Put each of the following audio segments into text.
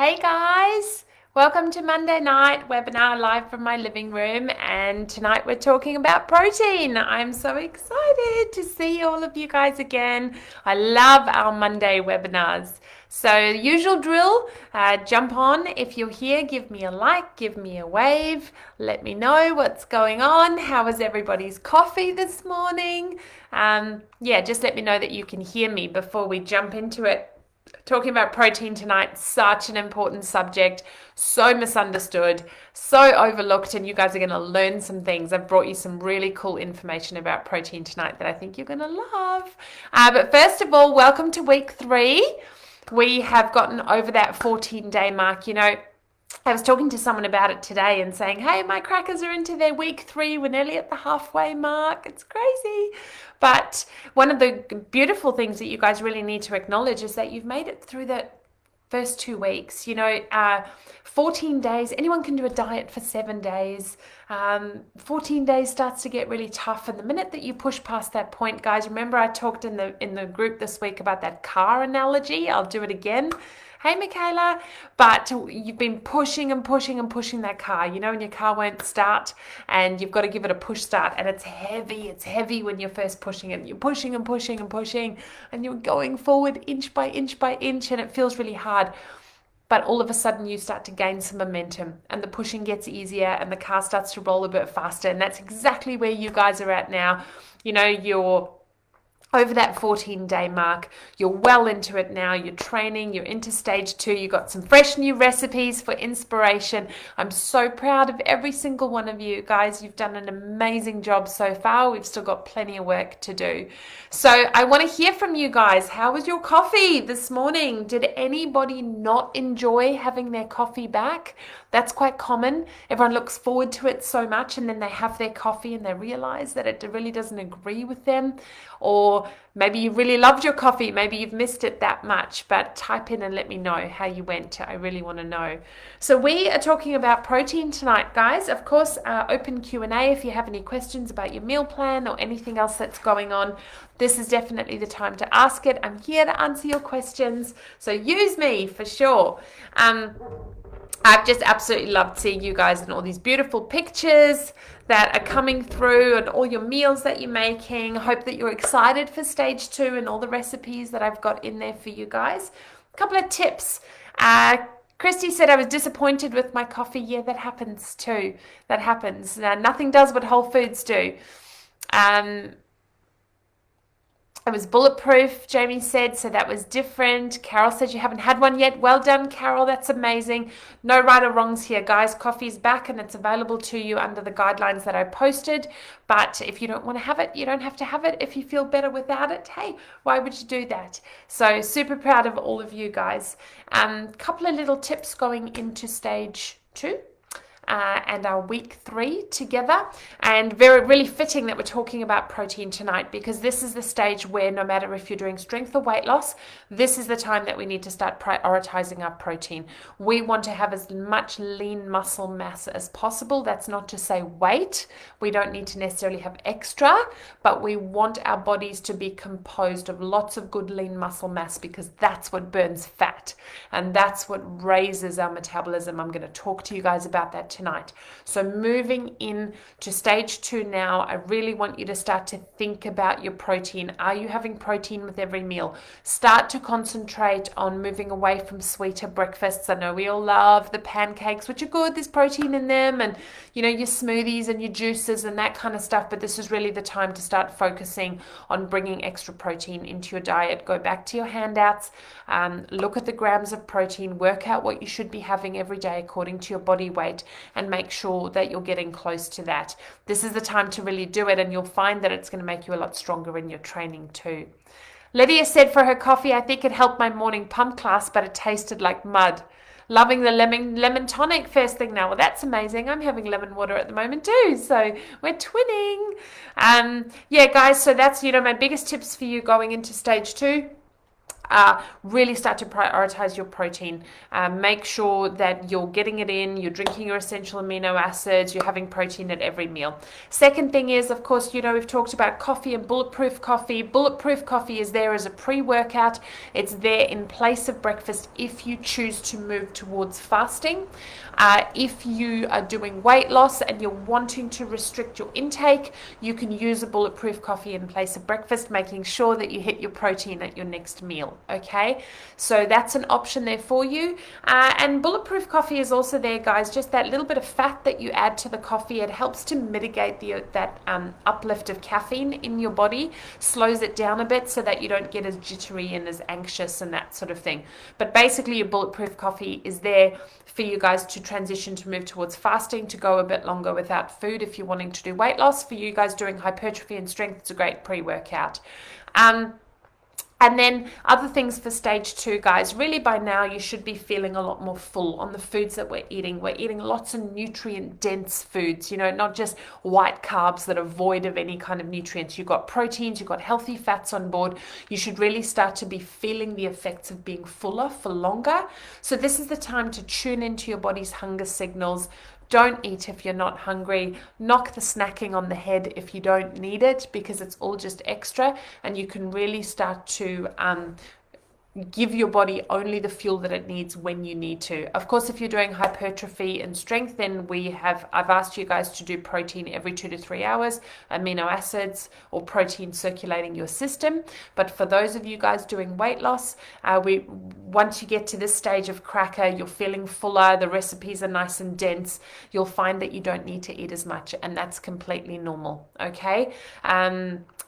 Hey guys, welcome to Monday night webinar live from my living room, and tonight we're talking about protein. I'm so excited to see all of you guys again. I love our Monday webinars. So usual drill, jump on if you're here, give me a like, give me a wave, let me know what's going on. How was everybody's coffee this morning? Just let me know that you can hear me before we jump into it. Talking about protein tonight, such an important subject, so misunderstood, so overlooked, and you guys are going to learn some things. I've brought you some really cool information about protein tonight that I think you're going to love. But first of all, welcome to week 3. We have gotten over that 14-day mark. I was talking to someone about it today and saying, hey, my crackers are into their week 3. We're nearly at the halfway mark. It's crazy. But one of the beautiful things that you guys really need to acknowledge is that you've made it through the first 2 weeks. 14 days, anyone can do a diet for 7 days. 14 days starts to get really tough. And the minute that you push past that point, guys, remember I talked in the group this week about that car analogy. I'll do it again. Hey, Michaela, but you've been pushing and pushing and pushing that car, and your car won't start and you've got to give it a push start, and it's heavy when you're first pushing it. You're pushing and pushing and pushing and you're going forward inch by inch by inch, and it feels really hard. But all of a sudden you start to gain some momentum and the pushing gets easier and the car starts to roll a bit faster. And that's exactly where you guys are at now. You're over that 14-day mark. You're well into it now. You're training. You're into stage 2. You've got some fresh new recipes for inspiration. I'm so proud of every single one of you guys. You've done an amazing job so far. We've still got plenty of work to do. So I want to hear from you guys. How was your coffee this morning? Did anybody not enjoy having their coffee back? That's quite common. Everyone looks forward to it so much, and then they have their coffee and they realize that it really doesn't agree with them. Or maybe you really loved your coffee. Maybe you've missed it that much, but type in and let me know how you went. I really want to know. So we are talking about protein tonight, guys. Of course, open Q&A if you have any questions about your meal plan or anything else that's going on. This is definitely the time to ask it. I'm here to answer your questions, so use me for sure. I've just absolutely loved seeing you guys and all these beautiful pictures that are coming through and all your meals that you're making. I hope that you're excited for stage 2 and all the recipes that I've got in there for you guys. A couple of tips. Christy said I was disappointed with my coffee. Yeah, that happens too. That happens. Nothing does what Whole Foods do. It was bulletproof, Jamie said, so that was different. Carol said you haven't had one yet. Well done, Carol. That's amazing. No right or wrongs here, guys. Coffee's back and it's available to you under the guidelines that I posted. But if you don't want to have it, you don't have to have it. If you feel better without it, hey, why would you do that? So super proud of all of you guys. Couple of little tips going into stage 2. And our week 3 together, and really fitting that we're talking about protein tonight, because this is the stage where no matter if you're doing strength or weight loss, this is the time that we need to start prioritizing our protein. We want to have as much lean muscle mass as possible. That's not to say weight. We don't need to necessarily have extra, but we want our bodies to be composed of lots of good lean muscle mass, because that's what burns fat and that's what raises our metabolism. I'm going to talk to you guys about that tonight. So moving in to stage 2 now, I really want you to start to think about your protein. Are you having protein with every meal? Start to concentrate on moving away from sweeter breakfasts. I know we all love the pancakes, which are good. There's protein in them, and your smoothies and your juices and that kind of stuff. But this is really the time to start focusing on bringing extra protein into your diet. Go back to your handouts, look at the grams of protein, work out what you should be having every day according to your body weight, and make sure that you're getting close to that. This is the time to really do it, and you'll find that it's going to make you a lot stronger in your training too. Lydia said for her coffee, I think it helped my morning pump class, but it tasted like mud. Loving the lemon tonic first thing now. Well, that's amazing. I'm having lemon water at the moment too, so we're twinning. Guys, so that's my biggest tips for you going into stage 2. really start to prioritize your protein. Make sure that you're getting it in, you're drinking your essential amino acids, you're having protein at every meal. Second thing is, of course, we've talked about coffee and bulletproof coffee. Bulletproof coffee is there as a pre-workout. It's there in place of breakfast if you choose to move towards fasting. If you are doing weight loss and you're wanting to restrict your intake, you can use a bulletproof coffee in place of breakfast, making sure that you hit your protein at your next meal. Okay, so that's an option there for you. And bulletproof coffee is also there, guys. Just that little bit of fat that you add to the coffee, it helps to mitigate that uplift of caffeine in your body, slows it down a bit so that you don't get as jittery and as anxious and that sort of thing. But basically, your bulletproof coffee is there for you guys to transition to move towards fasting, to go a bit longer without food if you're wanting to do weight loss. For you guys doing hypertrophy and strength, it's a great pre-workout. And then other things for stage 2, guys, really by now you should be feeling a lot more full on the foods that we're eating. We're eating lots of nutrient-dense foods, not just white carbs that are void of any kind of nutrients. You've got proteins, you've got healthy fats on board. You should really start to be feeling the effects of being fuller for longer. So this is the time to tune into your body's hunger signals. Don't eat if you're not hungry. Knock the snacking on the head if you don't need it, because it's all just extra, and you can really start to give your body only the fuel that it needs when you need to. Of course, if you're doing hypertrophy and strength, then I've asked you guys to do protein every 2 to 3 hours, amino acids or protein circulating your system. But for those of you guys doing weight loss, once you get to this stage of cracker, you're feeling fuller, the recipes are nice and dense, you'll find that you don't need to eat as much, and that's completely normal. Okay.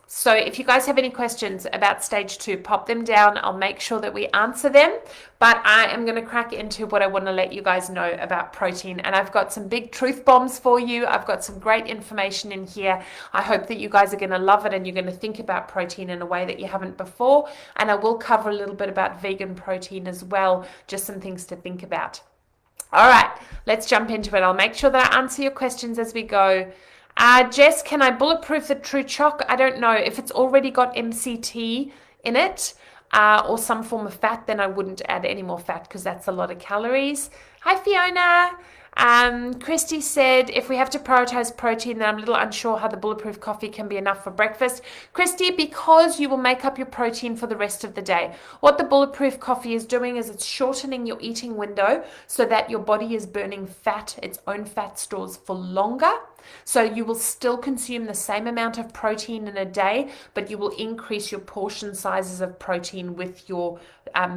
So if you guys have any questions about stage 2, pop them down. I'll make sure that we answer them. But I am going to crack into what I want to let you guys know about protein. And I've got some big truth bombs for you. I've got some great information in here. I hope that you guys are going to love it and you're going to think about protein in a way that you haven't before. And I will cover a little bit about vegan protein as well, just some things to think about. All right, let's jump into it. I'll make sure that I answer your questions as we go. Jess, can I bulletproof the True Choc? I don't know. If it's already got MCT in it or some form of fat, then I wouldn't add any more fat because that's a lot of calories. Hi, Fiona. Christy said, if we have to prioritize protein, then I'm a little unsure how the bulletproof coffee can be enough for breakfast. Christy, because you will make up your protein for the rest of the day. What the bulletproof coffee is doing is it's shortening your eating window so that your body is burning fat, its own fat stores, for longer. So you will still consume the same amount of protein in a day, but you will increase your portion sizes of protein with your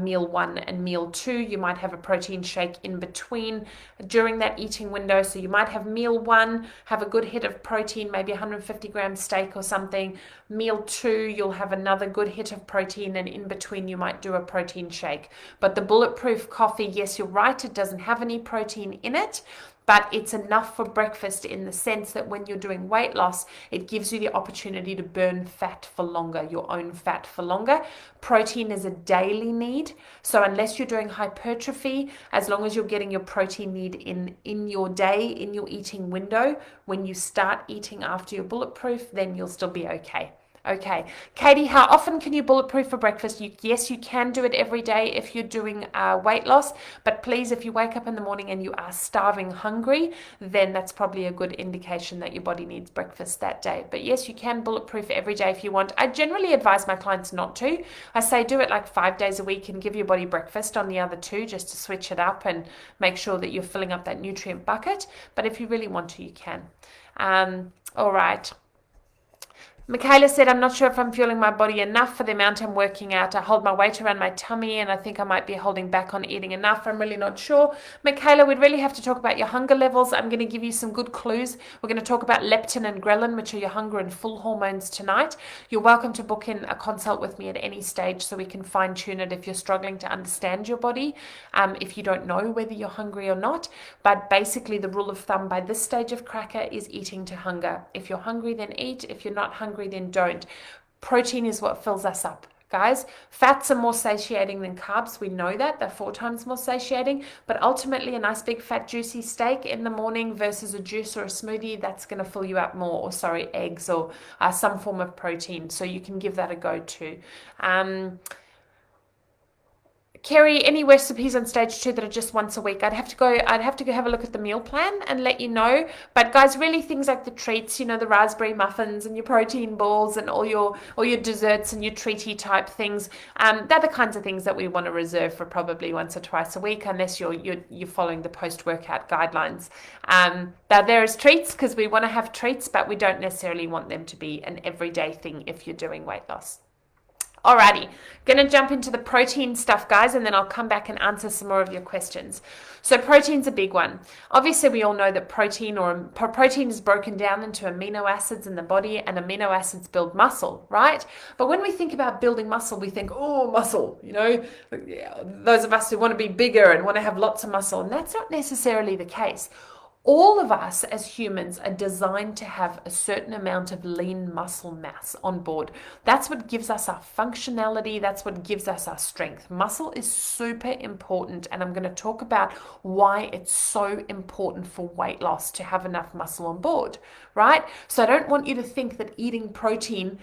meal 1 and meal 2. You might have a protein shake in between during that eating window. So you might have meal 1, have a good hit of protein, maybe 150 gram steak or something. Meal 2, you'll have another good hit of protein, and in between you might do a protein shake. But the bulletproof coffee, yes, you're right, it doesn't have any protein in it, but it's enough for breakfast in the sense that when you're doing weight loss, it gives you the opportunity to burn fat for longer, your own fat for longer. Protein is a daily need. So unless you're doing hypertrophy, as long as you're getting your protein need in your day, in your eating window, when you start eating after your bulletproof, then you'll still be okay. Okay, Katie, how often can you bulletproof for breakfast? Yes, you can do it every day if you're doing weight loss, but please, if you wake up in the morning and you are starving hungry, then that's probably a good indication that your body needs breakfast that day. But yes, you can bulletproof every day if you want. I generally advise my clients not to. I say do it like 5 days a week and give your body breakfast on the other 2 just to switch it up and make sure that you're filling up that nutrient bucket. But if you really want to, you can. All right. Michaela said, I'm not sure if I'm fueling my body enough for the amount I'm working out. I hold my weight around my tummy and I think I might be holding back on eating enough. I'm really not sure. Michaela, we'd really have to talk about your hunger levels. I'm going to give you some good clues. We're going to talk about leptin and ghrelin, which are your hunger and full hormones tonight. You're welcome to book in a consult with me at any stage so we can fine tune it if you're struggling to understand your body, if you don't know whether you're hungry or not. But basically the rule of thumb by this stage of cracker is eating to hunger. If you're hungry, then eat. If you're not hungry, then don't. Protein is what fills us up, guys. Fats are more satiating than carbs. We know that. They're 4 times more satiating. But ultimately, a nice big fat juicy steak in the morning versus a juice or a smoothie, that's going to fill you up more. Or sorry, eggs or some form of protein. So you can give that a go too. Kerry, any recipes on stage 2 that are just once a week? I'd have to go have a look at the meal plan and let you know. But guys, really things like the treats, you know, the raspberry muffins and your protein balls and all your desserts and your treaty type things. They're the kinds of things that we want to reserve for probably once or twice a week, unless you're following the post-workout guidelines. They're there as treats because we want to have treats, but we don't necessarily want them to be an everyday thing if you're doing weight loss. Alrighty, gonna jump into the protein stuff, guys, and then I'll come back and answer some more of your questions. So protein's a big one. Obviously, we all know that protein is broken down into amino acids in the body, and amino acids build muscle, right? But when we think about building muscle, we think, oh, muscle, you know, those of us who want to be bigger and want to have lots of muscle, and that's not necessarily the case. All of us as humans are designed to have a certain amount of lean muscle mass on board. That's what gives us our functionality. That's what gives us our strength. Muscle is super important, and I'm going to talk about why it's so important for weight loss to have enough muscle on board, right? So I don't want you to think that eating protein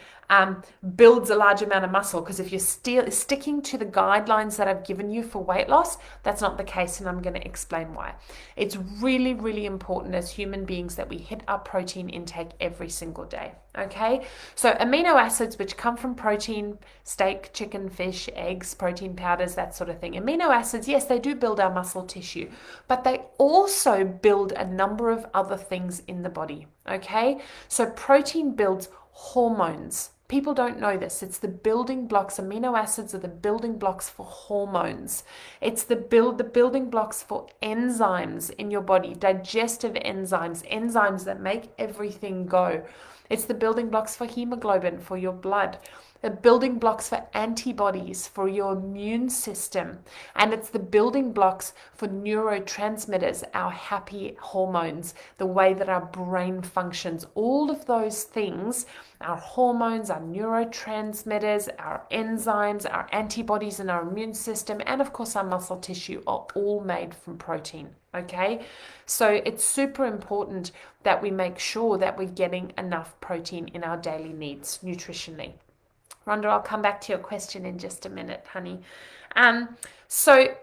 builds a large amount of muscle, because if you're still sticking to the guidelines that I've given you for weight loss, that's not the case, and I'm going to explain why. It's really, really important as human beings that we hit our protein intake every single day, okay? So amino acids, which come from protein, steak, chicken, fish, eggs, protein powders, that sort of thing. Amino acids, yes, they do build our muscle tissue, but they also build a number of other things in the body, okay? So protein builds hormones. People don't know this. It's the building blocks. Amino acids are the building blocks for hormones. It's the building blocks for enzymes in your body, digestive enzymes that make everything go. It's the building blocks for hemoglobin, for your blood. The building blocks for antibodies, for your immune system. And it's the building blocks for neurotransmitters, our happy hormones, the way that our brain functions. All of those things, our hormones, our neurotransmitters, our enzymes, our antibodies, and our immune system, and of course our muscle tissue, are all made from protein. Okay, so it's super important that we make sure that we're getting enough protein in our daily needs nutritionally. Rhonda, I'll come back to your question in just a minute, honey. So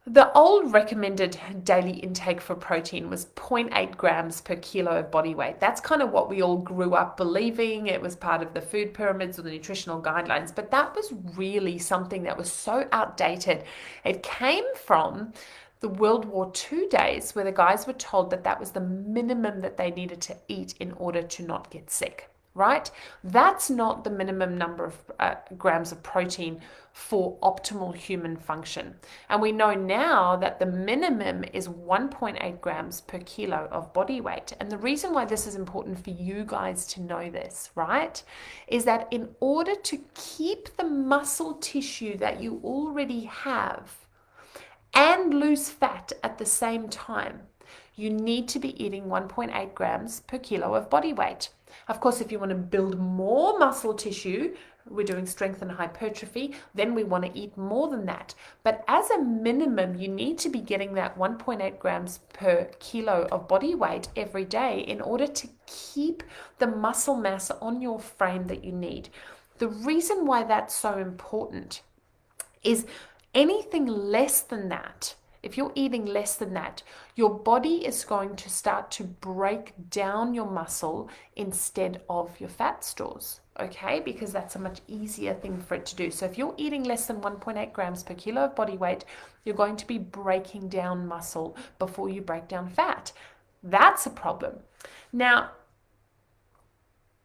the old recommended daily intake for protein was 0.8 grams per kilo of body weight. That's kind of what we all grew up believing. It was part of the food pyramids or the nutritional guidelines, but that was really something that was so outdated. It came from the World War II days, where the guys were told that that was the minimum that they needed to eat in order to not get sick. Right? That's not the minimum number of grams of protein for optimal human function. And we know now that the minimum is 1.8 grams per kilo of body weight. And the reason why this is important for you guys to know this, right, is that in order to keep the muscle tissue that you already have and lose fat at the same time, you need to be eating 1.8 grams per kilo of body weight. Of course, if you want to build more muscle tissue, we're doing strength and hypertrophy, then we want to eat more than that. But as a minimum, you need to be getting that 1.8 grams per kilo of body weight every day in order to keep the muscle mass on your frame that you need. The reason why that's so important is anything less than that, if you're eating less than that, your body is going to start to break down your muscle instead of your fat stores, okay? Because that's a much easier thing for it to do. So if you're eating less than 1.8 grams per kilo of body weight, you're going to be breaking down muscle before you break down fat. That's a problem. Now,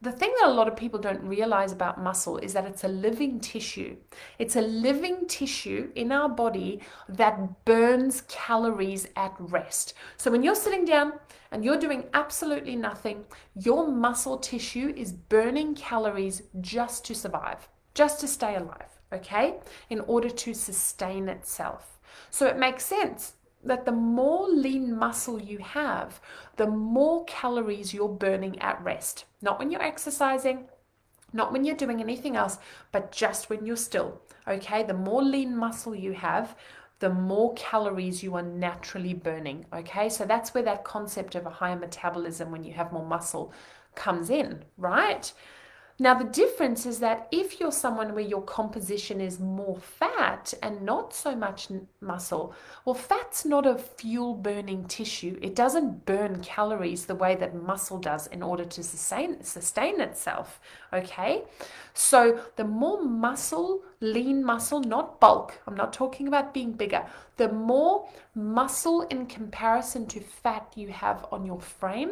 the thing that a lot of people don't realize about muscle is that it's a living tissue. It's a living tissue in our body that burns calories at rest. So when you're sitting down and you're doing absolutely nothing, your muscle tissue is burning calories just to survive, just to stay alive, okay? In order to sustain itself. So it makes sense that the more lean muscle you have, the more calories you're burning at rest. Not when you're exercising, not when you're doing anything else, but just when you're still, okay? The more lean muscle you have, the more calories you are naturally burning, okay? So that's where that concept of a higher metabolism when you have more muscle comes in, right? Now, the difference is that if you're someone where your composition is more fat and not so much muscle, well, fat's not a fuel burning tissue. It doesn't burn calories the way that muscle does in order to sustain itself. Okay, so the more muscle, lean muscle, not bulk, I'm not talking about being bigger, the more muscle in comparison to fat you have on your frame,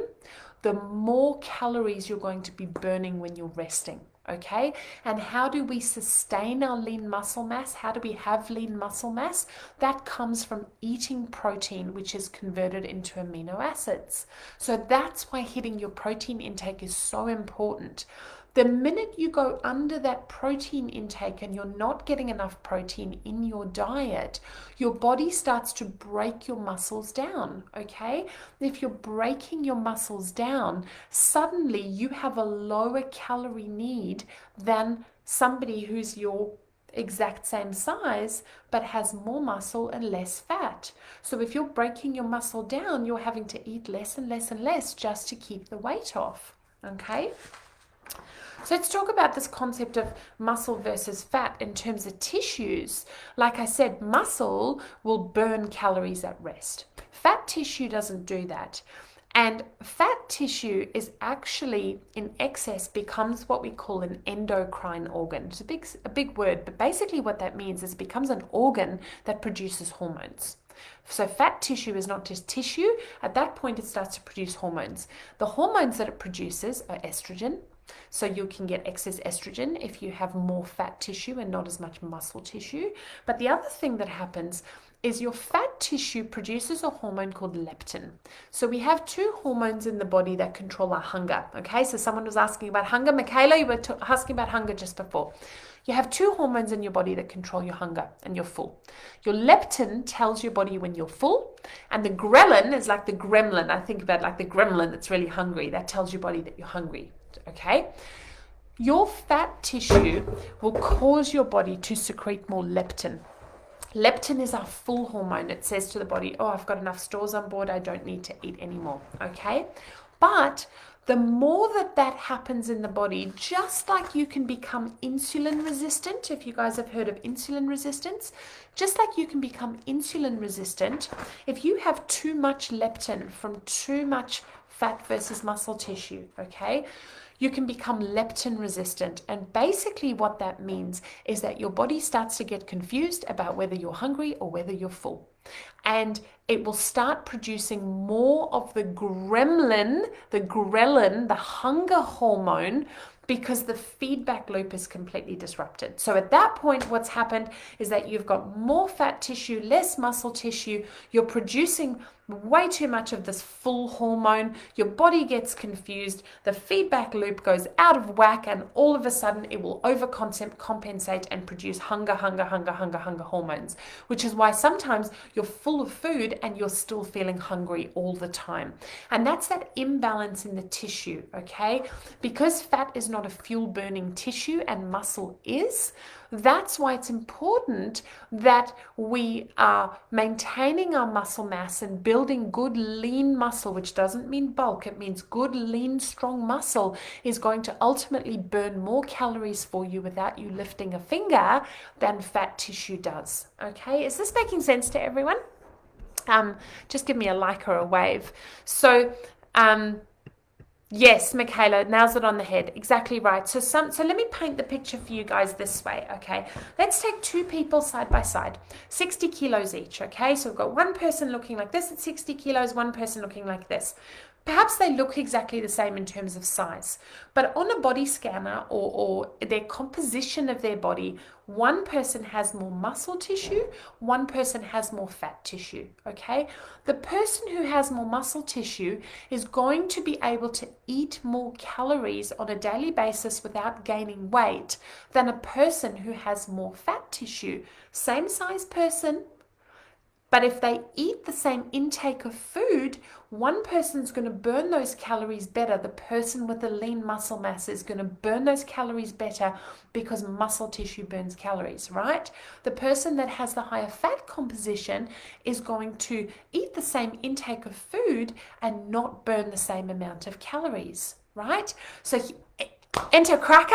the more calories you're going to be burning when you're resting. Okay, and how do we sustain our lean muscle mass? How do we have lean muscle mass? That comes from eating protein, which is converted into amino acids. So that's why hitting your protein intake is so important. The minute you go under that protein intake and you're not getting enough protein in your diet, your body starts to break your muscles down, okay? If you're breaking your muscles down, suddenly you have a lower calorie need than somebody who's your exact same size but has more muscle and less fat. So if you're breaking your muscle down, you're having to eat less and less and less just to keep the weight off, okay? So let's talk about this concept of muscle versus fat in terms of tissues. Like I said, muscle will burn calories at rest. Fat tissue doesn't do that. And fat tissue is actually in excess becomes what we call an endocrine organ. It's a big word, but basically what that means is it becomes an organ that produces hormones. So fat tissue is not just tissue. At that point, it starts to produce hormones. The hormones that it produces are estrogen. So you can get excess estrogen if you have more fat tissue and not as much muscle tissue. But the other thing that happens is your fat tissue produces a hormone called leptin. So we have two hormones in the body that control our hunger. Okay, so someone was asking about hunger. Michaela, you were asking about hunger just before. You have two hormones in your body that control your hunger and you're full. Your leptin tells your body when you're full, and the ghrelin is like the gremlin. I think about like the gremlin that's really hungry. That tells your body that you're hungry. Okay? Your fat tissue will cause your body to secrete more leptin. Leptin is our full hormone. It says to the body, oh, I've got enough stores on board. I don't need to eat anymore. Okay? But the more that happens in the body, just like you can become insulin resistant, if you guys have heard of insulin resistance, just like you can become insulin resistant, if you have too much leptin from too much fat versus muscle tissue, okay, you can become leptin resistant. And basically what that means is that your body starts to get confused about whether you're hungry or whether you're full. And it will start producing more of the gremlin, the ghrelin, the hunger hormone, because the feedback loop is completely disrupted. So at that point, what's happened is that you've got more fat tissue, less muscle tissue. You're producing way too much of this full hormone. Your body gets confused. The feedback loop goes out of whack, and all of a sudden it will overcompensate and produce hunger hormones, which is why sometimes you're full of food and you're still feeling hungry all the time. And that's that imbalance in the tissue, okay? Because fat is not a fuel burning tissue and muscle is, that's why it's important that we are maintaining our muscle mass and building good lean muscle, which doesn't mean bulk, it means good lean strong muscle is going to ultimately burn more calories for you without you lifting a finger than fat tissue does. Okay, is this making sense to everyone? Just give me a like or a wave. So yes, Michaela, nails it on the head. Exactly right. So let me paint the picture for you guys this way, okay? Let's take two people side by side, 60 kilos each, okay? So we've got one person looking like this at 60 kilos, one person looking like this. Perhaps they look exactly the same in terms of size, but on a body scanner or their composition of their body, one person has more muscle tissue, one person has more fat tissue, okay? The person who has more muscle tissue is going to be able to eat more calories on a daily basis without gaining weight than a person who has more fat tissue. Same size person, but if they eat the same intake of food, one person's going to burn those calories better. The person with the lean muscle mass is going to burn those calories better because muscle tissue burns calories, right? The person that has the higher fat composition is going to eat the same intake of food and not burn the same amount of calories, right? So Enter cracker.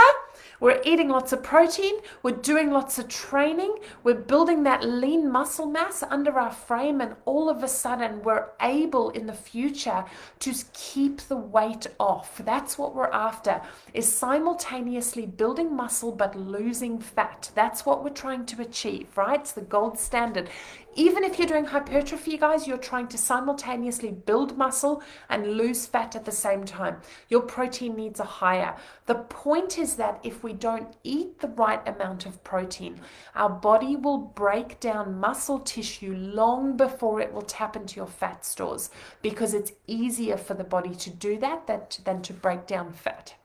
We're eating lots of protein, we're doing lots of training, we're building that lean muscle mass under our frame, and all of a sudden we're able in the future to keep the weight off. That's what we're after, is simultaneously building muscle but losing fat. That's what we're trying to achieve, right? It's the gold standard. Even if you're doing hypertrophy, guys, you're trying to simultaneously build muscle and lose fat at the same time. Your protein needs are higher. The point is that if we don't eat the right amount of protein, our body will break down muscle tissue long before it will tap into your fat stores, because it's easier for the body to do that than to break down fat.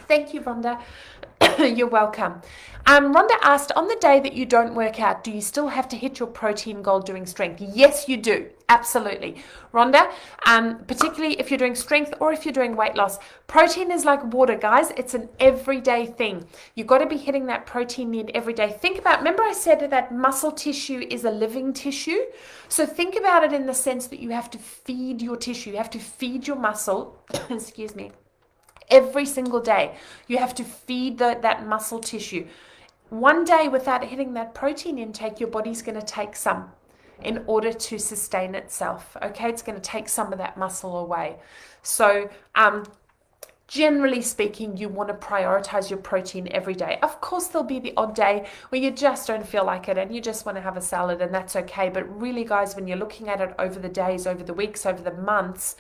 Thank you, Rhonda. You're welcome. Rhonda asked, on the day that you don't work out, do you still have to hit your protein goal doing strength? Yes, you do. Absolutely. Rhonda, particularly if you're doing strength or if you're doing weight loss, protein is like water, guys. It's an everyday thing. You've got to be hitting that protein need every day. Think about, remember I said that muscle tissue is a living tissue? So think about it in the sense that you have to feed your tissue. You have to feed your muscle, excuse me, every single day. You have to feed that muscle tissue. One day without hitting that protein intake, your body's going to take some in order to sustain itself. Okay, it's going to take some of that muscle away. So generally speaking, you want to prioritize your protein every day. Of course, there'll be the odd day where you just don't feel like it and you just want to have a salad, and that's okay. But really, guys, when you're looking at it over the days, over the weeks, over the months,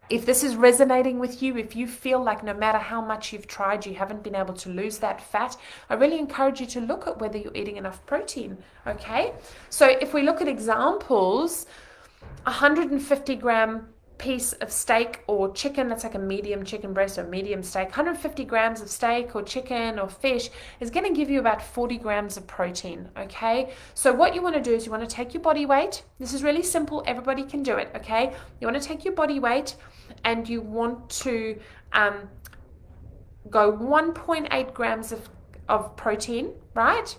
if this is resonating with you, if you feel like no matter how much you've tried, you haven't been able to lose that fat, I really encourage you to look at whether you're eating enough protein, okay? So if we look at examples, 150 gram piece of steak or chicken, that's like a medium chicken breast or medium steak, 150 grams of steak or chicken or fish is going to give you about 40 grams of protein, okay? So what you want to do is you want to take your body weight. This is really simple. Everybody can do it, okay? You want to take your body weight and you want to go 1.8 grams of protein, right,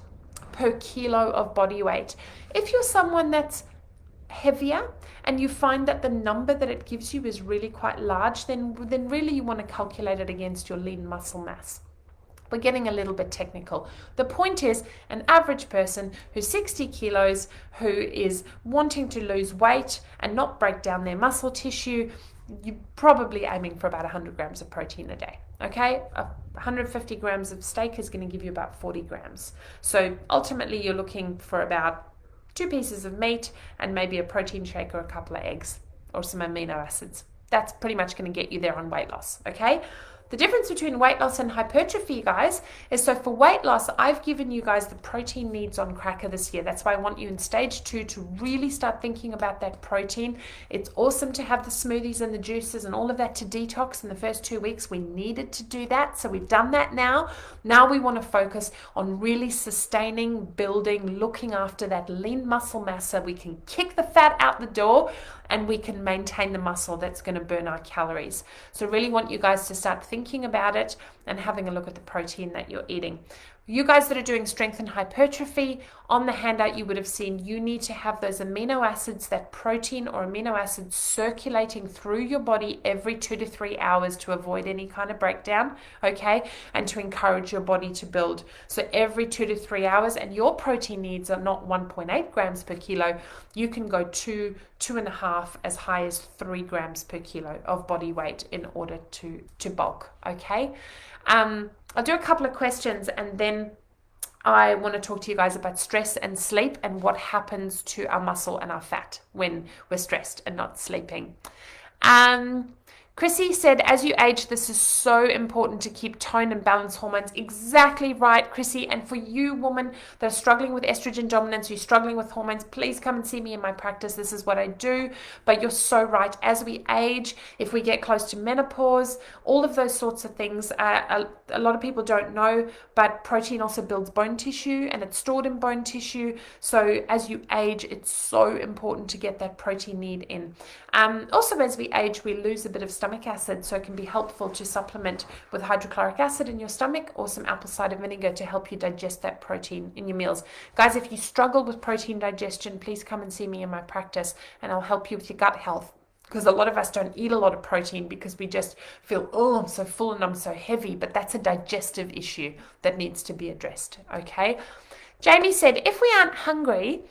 per kilo of body weight. If you're someone that's heavier and you find that the number that it gives you is really quite large, then really you want to calculate it against your lean muscle mass. We're getting a little bit technical. The point is, an average person who's 60 kilos, who is wanting to lose weight and not break down their muscle tissue, you're probably aiming for about 100 grams of protein a day, okay? 150 grams of steak is going to give you about 40 grams. So ultimately you're looking for about 2 pieces of meat and maybe a protein shake or a couple of eggs or some amino acids. That's pretty much going to get you there on weight loss, okay? The difference between weight loss and hypertrophy, guys, is so for weight loss, I've given you guys the protein needs on Cracker this year. That's why I want you in stage 2 to really start thinking about that protein. It's awesome to have the smoothies and the juices and all of that to detox in the first 2 weeks. We needed to do that, so we've done that now. Now we want to focus on really sustaining, building, looking after that lean muscle mass so we can kick the fat out the door and we can maintain the muscle that's going to burn our calories. So really want you guys to start thinking about it and having a look at the protein that you're eating. You guys that are doing strength and hypertrophy, on the handout you would have seen you need to have those amino acids, that protein or amino acids circulating through your body every 2 to 3 hours to avoid any kind of breakdown, okay? And to encourage your body to build. So every 2 to 3 hours, and your protein needs are not 1.8 grams per kilo. You can go 2.5, as high as 3 grams per kilo of body weight in order to bulk, okay? I'll do a couple of questions and then I want to talk to you guys about stress and sleep and what happens to our muscle and our fat when we're stressed and not sleeping. Chrissy said, as you age, this is so important to keep tone and balance hormones. Exactly right, Chrissy. And for you, woman, that are struggling with estrogen dominance, you're struggling with hormones, please come and see me in my practice. This is what I do. But you're so right. As we age, if we get close to menopause, all of those sorts of things, a lot of people don't know, but protein also builds bone tissue and it's stored in bone tissue. So as you age, it's so important to get that protein need in. Also, as we age, we lose a bit of stomach acid, so it can be helpful to supplement with hydrochloric acid in your stomach or some apple cider vinegar to help you digest that protein in your meals. Guys, if you struggle with protein digestion, please come and see me in my practice and I'll help you with your gut health. because a lot of us don't eat a lot of protein because we just feel, oh, I'm so full and I'm so heavy, but that's a digestive issue that needs to be addressed, okay? Jamie said, if we aren't hungry,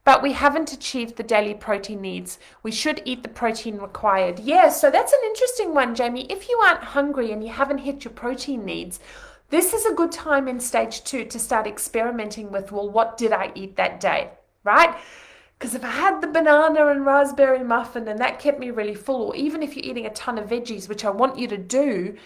but we haven't achieved the daily protein needs, we should eat the protein required. Yeah, so that's an interesting one, Jamie. If you aren't hungry and you haven't hit your protein needs, this is a good time in stage 2 to start experimenting with, well, what did I eat that day, right? Because if I had the banana and raspberry muffin and that kept me really full, or even if you're eating a ton of veggies, which I want you to do,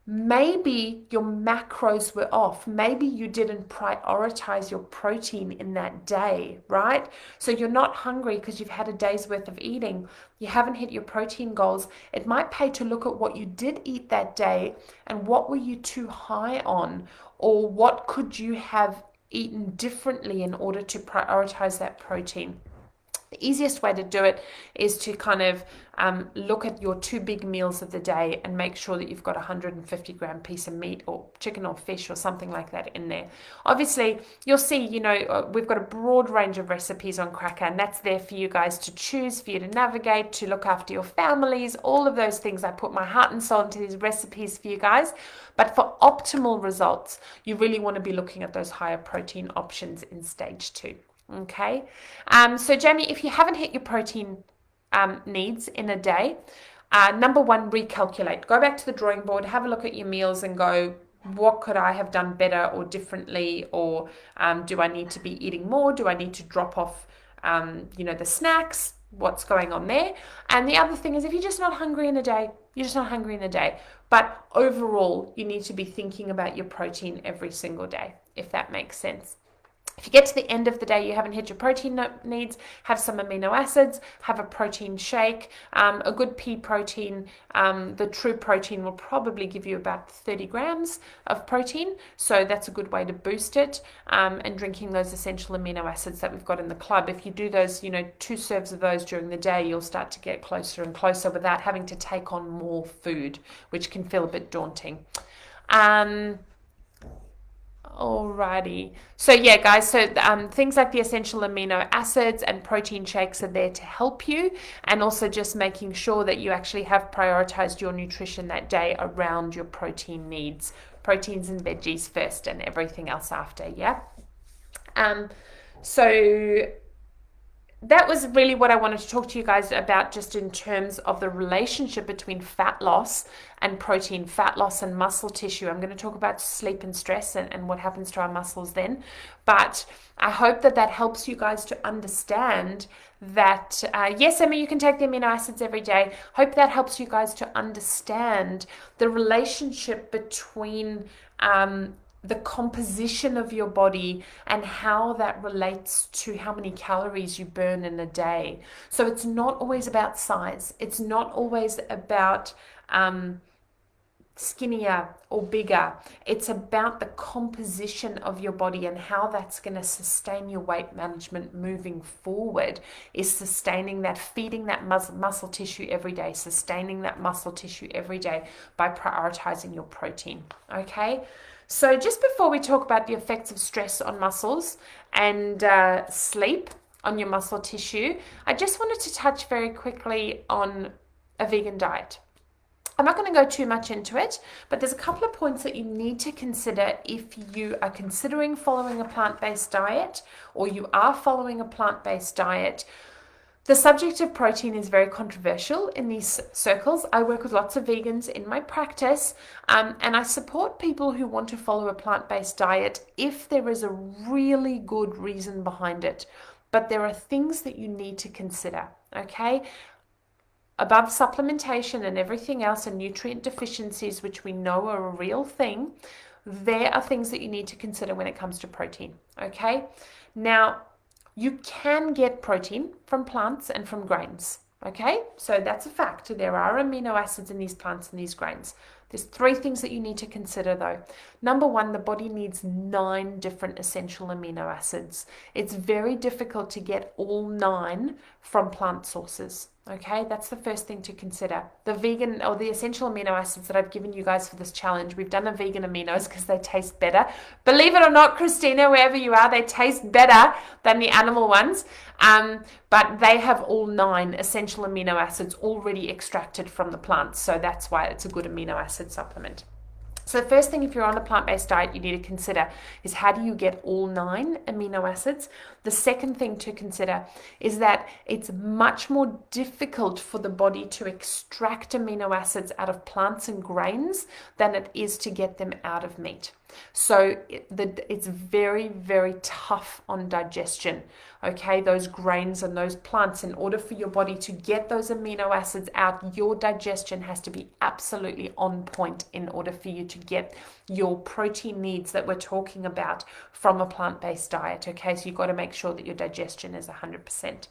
maybe your macros were off. Maybe you didn't prioritize your protein in that day, right? So you're not hungry because you've had a day's worth of eating. You haven't hit your protein goals. It might pay to look at what you did eat that day and what were you too high on, or what could you have eaten differently in order to prioritize that protein. The easiest way to do it is to kind of look at your 2 big meals of the day and make sure that you've got a 150-gram piece of meat or chicken or fish or something like that in there. Obviously, you'll see, we've got a broad range of recipes on Cracker, and that's there for you guys to choose, for you to navigate, to look after your families, all of those things. I put my heart and soul into these recipes for you guys. But for optimal results, you really want to be looking at those higher protein options in stage 2. Okay, so Jamie, if you haven't hit your protein needs in a day, number 1, recalculate. Go back to the drawing board, have a look at your meals and go, what could I have done better or differently? Or do I need to be eating more? Do I need to drop off, the snacks? What's going on there? And the other thing is, if you're just not hungry in a day, you're just not hungry in a day. But overall, you need to be thinking about your protein every single day, if that makes sense. If you get to the end of the day, you haven't hit your protein needs, have some amino acids, have a protein shake, a good pea protein. The true protein will probably give you about 30 grams of protein. So that's a good way to boost it. And drinking those essential amino acids that we've got in the club. If you do those, 2 serves of those during the day, you'll start to get closer and closer without having to take on more food, which can feel a bit daunting. Alrighty. So yeah, guys, so things like the essential amino acids and protein shakes are there to help you, and also just making sure that you actually have prioritized your nutrition that day around your protein needs. Proteins and veggies first and everything else after, yeah? So that was really what I wanted to talk to you guys about, just in terms of the relationship between fat loss and protein, fat loss and muscle tissue. I'm going to talk about sleep and stress and what happens to our muscles then. But I hope that helps you guys to understand that, yes, Emma, you can take the amino acids every day. Hope that helps you guys to understand the relationship between the composition of your body and how that relates to how many calories you burn in a day. So it's not always about size. It's not always about skinnier or bigger. It's about the composition of your body and how that's going to sustain your weight management moving forward, is sustaining that, feeding that muscle tissue every day, sustaining that muscle tissue every day by prioritizing your protein. Okay? So just before we talk about the effects of stress on muscles and sleep on your muscle tissue, I just wanted to touch very quickly on a vegan diet. I'm not going to go too much into it, but there's a couple of points that you need to consider if you are considering following a plant-based diet, or you are following a plant-based diet. The subject of protein is very controversial in these circles. I work with lots of vegans in my practice, and I support people who want to follow a plant-based diet if there is a really good reason behind it. But there are things that you need to consider, okay? Above supplementation and everything else, and nutrient deficiencies, which we know are a real thing, there are things that you need to consider when it comes to protein, okay? Now, you can get protein from plants and from grains, okay? So that's a fact. There are amino acids in these plants and these grains. There's 3 things that you need to consider though. Number 1, the body needs 9 different essential amino acids. It's very difficult to get all 9 from plant sources, Okay, that's the first thing to consider. The vegan or the essential amino acids that I've given you guys for this challenge, we've done the vegan aminos because they taste better. Believe it or not, Christina, wherever you are, they taste better than the animal ones. But they have all 9 essential amino acids already extracted from the plant. So that's why it's a good amino acid supplement. So the first thing, if you're on a plant-based diet, you need to consider is how do you get all 9 amino acids? The second thing to consider is that it's much more difficult for the body to extract amino acids out of plants and grains than it is to get them out of meat. So it's very, very tough on digestion. Okay, those grains and those plants, in order for your body to get those amino acids out, your digestion has to be absolutely on point in order for you to get your protein needs that we're talking about from a plant-based diet. Okay, so you've got to make sure that your digestion is 100%.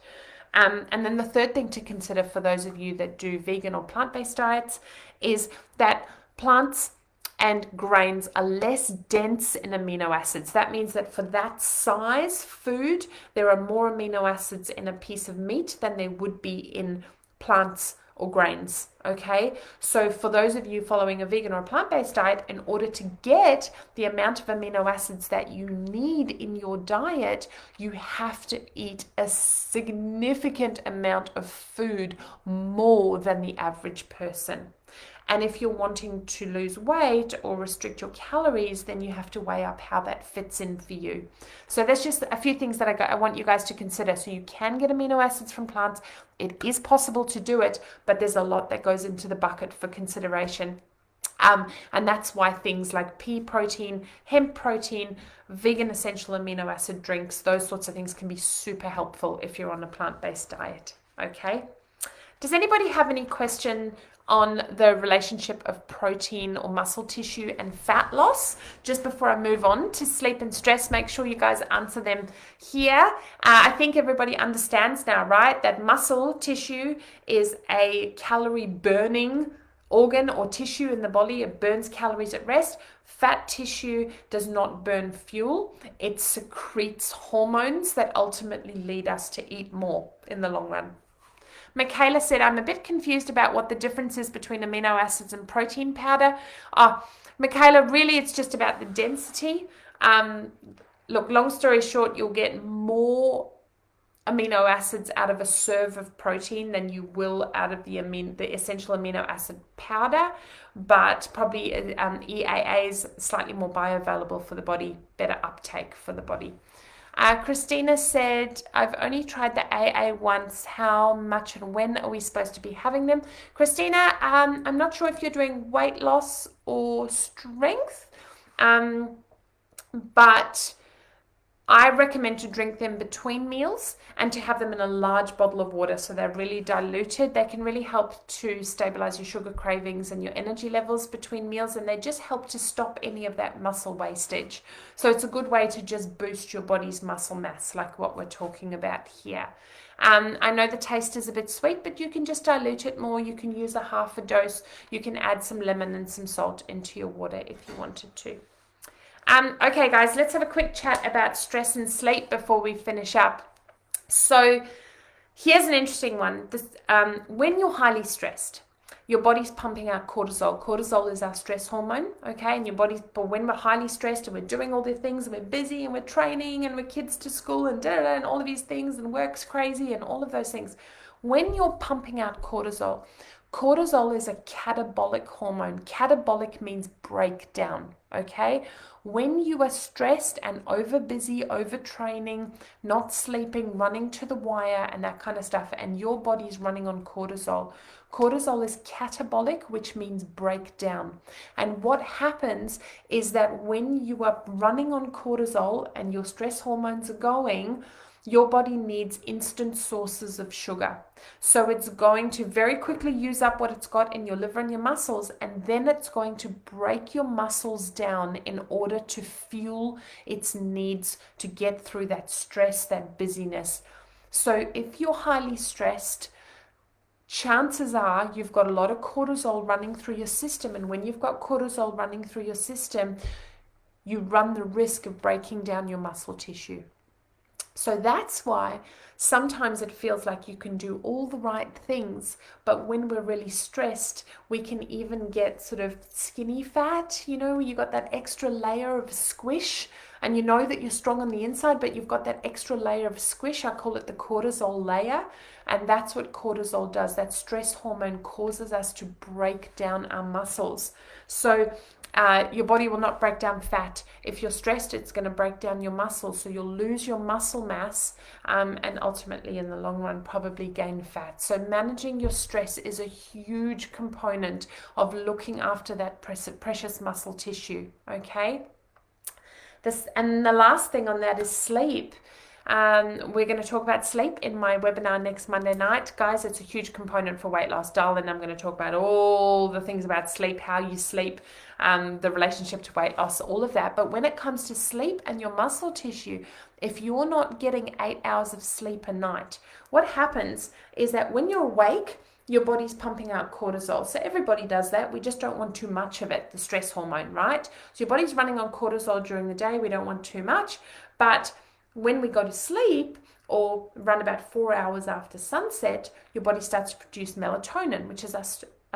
And then the third thing to consider for those of you that do vegan or plant-based diets is that plants and grains are less dense in amino acids. That means that for that size food, there are more amino acids in a piece of meat than there would be in plants or grains. Okay, so for those of you following a vegan or a plant-based diet, in order to get the amount of amino acids that you need in your diet, you have to eat a significant amount of food, more than the average person. And if you're wanting to lose weight or restrict your calories, then you have to weigh up how that fits in for you. So there's just a few things that I want you guys to consider. So you can get amino acids from plants. It is possible to do it, but there's a lot that goes into the bucket for consideration. And that's why things like pea protein, hemp protein, vegan essential amino acid drinks, those sorts of things can be super helpful if you're on a plant-based diet. Okay? Does anybody have any question on the relationship of protein or muscle tissue and fat loss? Just before I move on to sleep and stress, make sure you guys answer them here. I think everybody understands now, right, that muscle tissue is a calorie burning organ or tissue in the body. It burns calories at rest. Fat tissue does not burn fuel. It secretes hormones that ultimately lead us to eat more in the long run. Michaela said, I'm a bit confused about what the difference is between amino acids and protein powder. Michaela, really it's just about the density. Look, long story short, you'll get more amino acids out of a serve of protein than you will out of the essential amino acid powder, but probably EAA is slightly more bioavailable for the body, better uptake for the body. Christina said, I've only tried the AA once. How much and when are we supposed to be having them? Christina, I'm not sure if you're doing weight loss or strength, but I recommend to drink them between meals and to have them in a large bottle of water so they're really diluted. They can really help to stabilize your sugar cravings and your energy levels between meals, and they just help to stop any of that muscle wastage. So it's a good way to just boost your body's muscle mass, like what we're talking about here. I know the taste is a bit sweet, but you can just dilute it more. You can use a half a dose. You can add some lemon and some salt into your water if you wanted to. Okay, guys, let's have a quick chat about stress and sleep before we finish up. So here's an interesting one. When you're highly stressed, your body's pumping out cortisol. Cortisol is our stress hormone, okay? And but when we're highly stressed and we're doing all the things and we're busy and we're training and we're kids to school and and all of these things and work's crazy and all of those things, when you're pumping out cortisol, cortisol is a catabolic hormone. Catabolic means breakdown, okay? When you are stressed and over busy, overtraining, not sleeping, running to the wire and that kind of stuff, and your body's running on cortisol, cortisol is catabolic, which means breakdown. And what happens is that when you are running on cortisol and your stress hormones are going, your body needs instant sources of sugar. So it's going to very quickly use up what it's got in your liver and your muscles, and then it's going to break your muscles down in order to fuel its needs to get through that stress, that busyness. So if you're highly stressed, chances are you've got a lot of cortisol running through your system, and when you've got cortisol running through your system, you run the risk of breaking down your muscle tissue. So that's why sometimes it feels like you can do all the right things, but when we're really stressed, we can even get sort of skinny fat. You got that extra layer of squish, and you know that you're strong on the inside, but you've got that extra layer of squish. I call it the cortisol layer, and that's what cortisol does. That stress hormone causes us to break down our muscles. So your body will not break down fat. If you're stressed, it's going to break down your muscles. So you'll lose your muscle mass and ultimately, in the long run, probably gain fat. So managing your stress is a huge component of looking after that precious muscle tissue. Okay? And the last thing on that is sleep. We're going to talk about sleep in my webinar next Monday night. Guys, it's a huge component for weight loss. Darling, I'm going to talk about all the things about sleep, how you sleep, the relationship to weight loss, all of that. But when it comes to sleep and your muscle tissue, if you're not getting 8 hours of sleep a night, what happens is that when you're awake, your body's pumping out cortisol. So everybody does that. We just don't want too much of it, the stress hormone, right? So your body's running on cortisol during the day. We don't want too much. But when we go to sleep, or run about 4 hours after sunset, your body starts to produce melatonin, which is a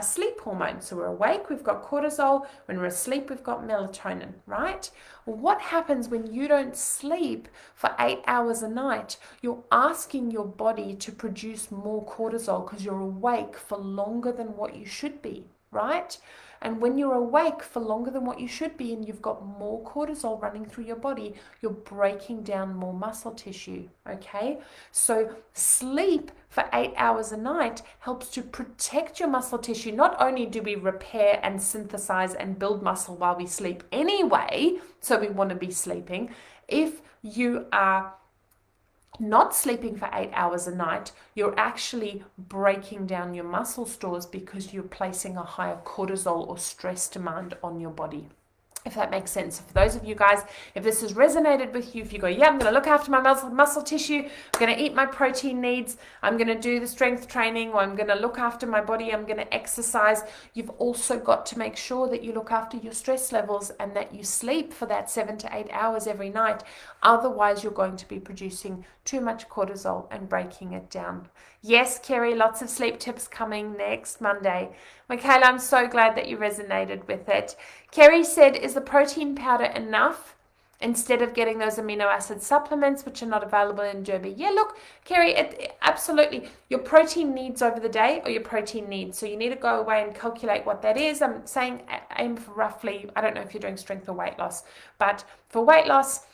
sleep hormone. So we're awake, we've got cortisol. When we're asleep, we've got melatonin, right? What happens when you don't sleep for 8 hours a night? You're asking your body to produce more cortisol because you're awake for longer than what you should be, right? And when you're awake for longer than what you should be and you've got more cortisol running through your body, you're breaking down more muscle tissue, okay? So sleep for 8 hours a night helps to protect your muscle tissue. Not only do we repair and synthesize and build muscle while we sleep anyway, so we want to be sleeping, if you are not sleeping for 8 hours a night, you're actually breaking down your muscle stores because you're placing a higher cortisol or stress demand on your body. If that makes sense. For those of you guys, if this has resonated with you, if you go, yeah, I'm going to look after my muscle tissue, I'm going to eat my protein needs, I'm going to do the strength training, or I'm going to look after my body, I'm going to exercise, you've also got to make sure that you look after your stress levels and that you sleep for that 7 to 8 hours every night. Otherwise, you're going to be producing too much cortisol and breaking it down. Yes, Kerry, lots of sleep tips coming next Monday. Michaela, I'm so glad that you resonated with it. Kerry said, is the protein powder enough instead of getting those amino acid supplements, which are not available in Derby? Yeah, look, Kerry, absolutely. Your protein needs over the day or your protein needs. So you need to go away and calculate what that is. I'm saying aim for roughly, I don't know if you're doing strength or weight loss, but for weight loss,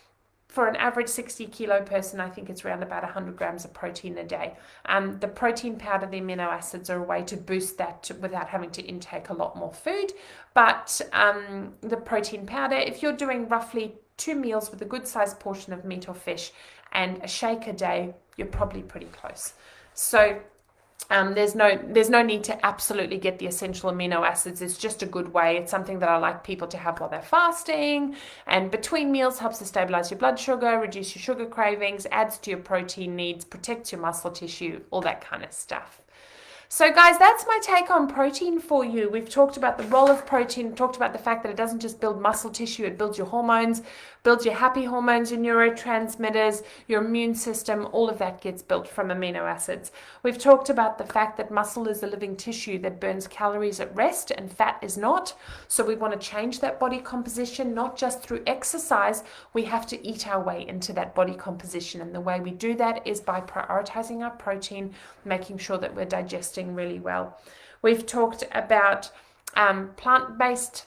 for an average 60 kilo person, I think it's around about 100 grams of protein a day. The protein powder, the amino acids, are a way to boost that without having to intake a lot more food. But the protein powder, if you're doing roughly 2 meals with a good sized portion of meat or fish and a shake a day, you're probably pretty close. So there's no need to absolutely get the essential amino acids. It's just a good way. It's something that I like people to have while they're fasting, and between meals helps to stabilize your blood sugar, reduce your sugar cravings, adds to your protein needs, protects your muscle tissue, all that kind of stuff. So guys, that's my take on protein for you. We've talked about the role of protein, talked about the fact that it doesn't just build muscle tissue, it builds your hormones, builds your happy hormones, your neurotransmitters, your immune system, all of that gets built from amino acids. We've talked about the fact that muscle is a living tissue that burns calories at rest and fat is not. So we want to change that body composition, not just through exercise. We have to eat our way into that body composition. And the way we do that is by prioritizing our protein, making sure that we're digesting really well. We've talked about plant-based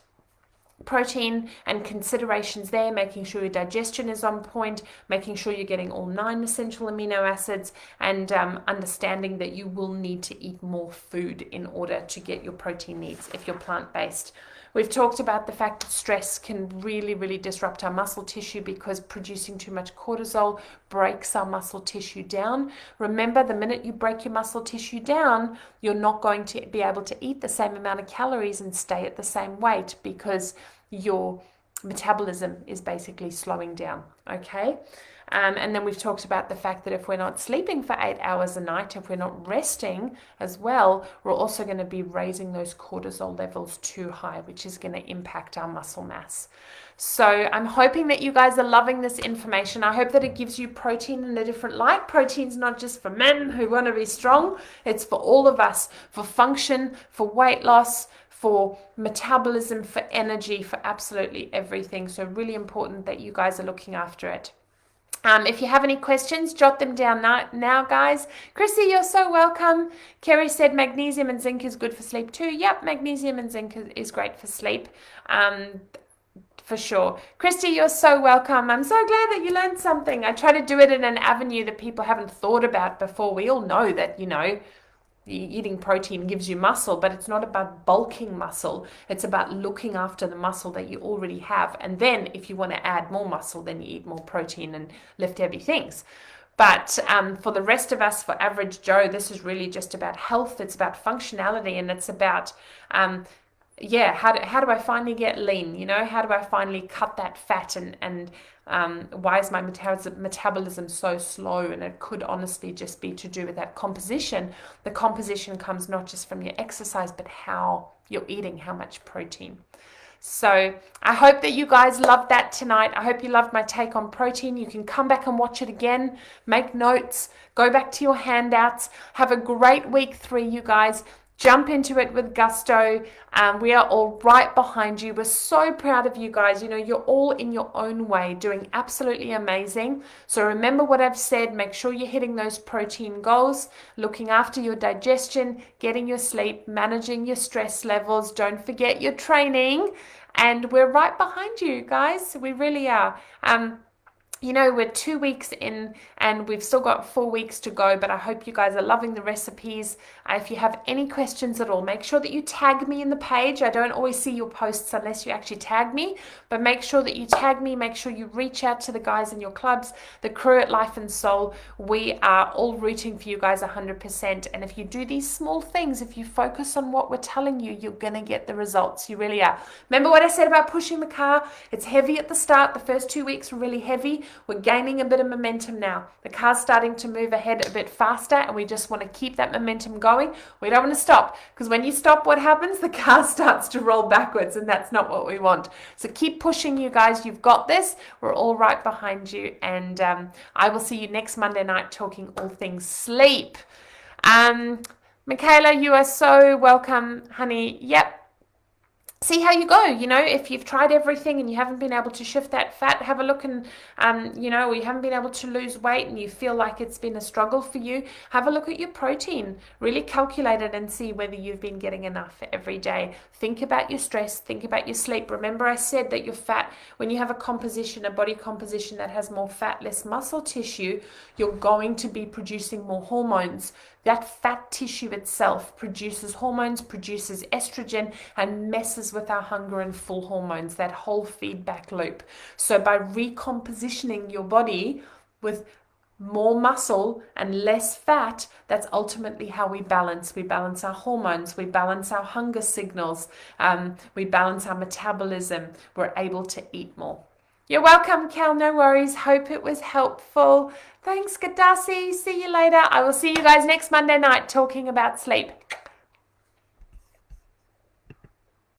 protein and considerations there, making sure your digestion is on point, making sure you're getting all 9 essential amino acids, and understanding that you will need to eat more food in order to get your protein needs if you're plant-based. We've talked about the fact that stress can really, really disrupt our muscle tissue because producing too much cortisol breaks our muscle tissue down. Remember, the minute you break your muscle tissue down, you're not going to be able to eat the same amount of calories and stay at the same weight because your metabolism is basically slowing down, okay? And then we've talked about the fact that if we're not sleeping for 8 hours a night, if we're not resting as well, we're also going to be raising those cortisol levels too high, which is going to impact our muscle mass. So I'm hoping that you guys are loving this information. I hope that it gives you protein in a different light. Protein's not just for men who want to be strong. It's for all of us, for function, for weight loss, for metabolism, for energy, for absolutely everything. So really important that you guys are looking after it. If you have any questions, jot them down now, guys. Chrissy, you're so welcome. Kerry said magnesium and zinc is good for sleep too. Yep, magnesium and zinc is great for sleep. For sure. Christy, you're so welcome. I'm so glad that you learned something. I try to do it in an avenue that people haven't thought about before. We all know that, eating protein gives you muscle, but it's not about bulking muscle. It's about looking after the muscle that you already have. And then if you want to add more muscle, then you eat more protein and lift heavy things. But for the rest of us, for average Joe, this is really just about health. It's about functionality, and it's about how do I finally get lean? How do I finally cut that fat, and why is my metabolism so slow? And it could honestly just be to do with that composition. The composition comes not just from your exercise, but how you're eating, how much protein. So I hope that you guys loved that tonight. I hope you loved my take on protein. You can come back and watch it again, make notes, go back to your handouts. Have a great week 3, you guys. Jump into it with gusto. We are all right behind you. We're so proud of you guys. You're all in your own way doing absolutely amazing. So remember what I've said. Make sure you're hitting those protein goals, looking after your digestion, getting your sleep, managing your stress levels. Don't forget your training. And we're right behind you, guys. We really are. We're 2 weeks in and we've still got 4 weeks to go, but I hope you guys are loving the recipes. If you have any questions at all, make sure that you tag me in the page. I don't always see your posts unless you actually tag me, but make sure that you tag me. Make sure you reach out to the guys in your clubs, the crew at Life and Soul. We are all rooting for you guys 100%. And if you do these small things, if you focus on what we're telling you, you're going to get the results. You really are. Remember what I said about pushing the car? It's heavy at the start. The first 2 weeks were really heavy. We're gaining a bit of momentum now. The car's starting to move ahead a bit faster, and we just want to keep that momentum going. We don't want to stop, because when you stop, what happens? The car starts to roll backwards, and that's not what we want. So keep pushing, you guys. You've got this. We're all right behind you, and I will see you next Monday night talking all things sleep. Michaela, you are so welcome, honey. Yep. See how you go. If you've tried everything and you haven't been able to shift that fat, have a look, and or you haven't been able to lose weight and you feel like it's been a struggle for you, have a look at your protein. Really calculate it and see whether you've been getting enough every day. Think about your stress, think about your sleep. Remember I said that your fat, when you have a body composition that has more fat, less muscle tissue, you're going to be producing more hormones. That fat tissue itself produces hormones, produces estrogen, and messes with our hunger and full hormones, that whole feedback loop. So by recompositioning your body with more muscle and less fat, that's ultimately how we balance. We balance our hormones, we balance our hunger signals, we balance our metabolism. We're able to eat more. You're welcome, Cal. No worries. Hope it was helpful. Thanks, Gadasi. See you later. I will see you guys next Monday night talking about sleep.